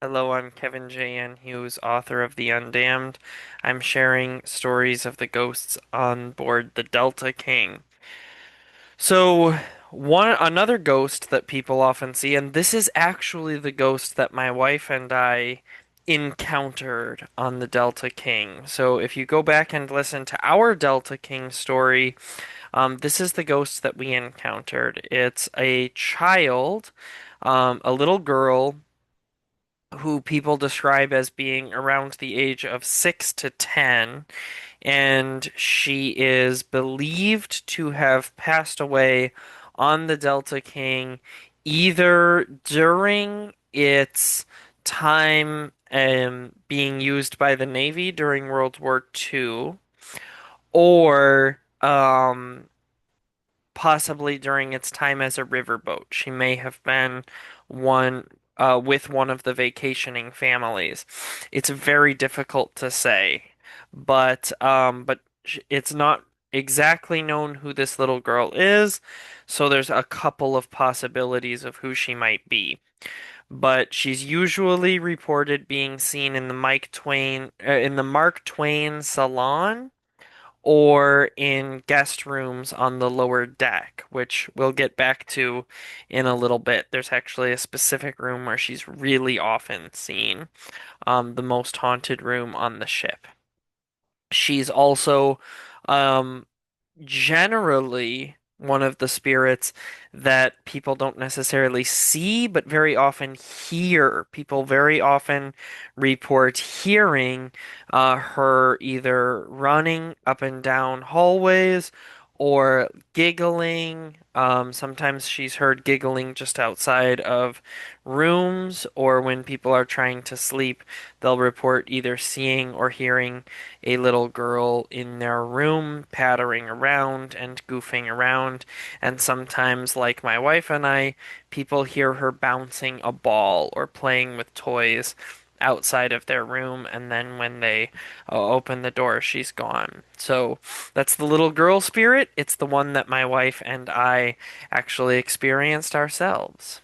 Hello, I'm Kevin J. N. Hughes, author of The Undamned. I'm sharing stories of the ghosts on board the Delta King. So, another ghost that people often see, and this is actually the ghost that my wife and I encountered on the Delta King. So, if you go back and listen to our Delta King story, this is the ghost that we encountered. It's a child, a little girl who people describe as being around the age of 6 to 10, and she is believed to have passed away on the Delta King either during its time being used by the Navy during World War II or possibly during its time as a riverboat. She may have been one with one of the vacationing families. It's very difficult to say, but it's not exactly known who this little girl is, so there's a couple of possibilities of who she might be. But she's usually reported being seen in the Mark Twain Salon or in guest rooms on the lower deck, which we'll get back to in a little bit. There's actually a specific room where she's really often seen, the most haunted room on the ship. She's also um, generally one of the spirits that people don't necessarily see, but very often hear. People very often report hearing her either running up and down hallways or giggling. Sometimes she's heard giggling just outside of rooms, or when people are trying to sleep, they'll report either seeing or hearing a little girl in their room pattering around and goofing around. And sometimes, like my wife and I, people hear her bouncing a ball or playing with toys outside of their room, and then when they open the door, she's gone. So that's the little girl spirit. It's the one that my wife and I actually experienced ourselves.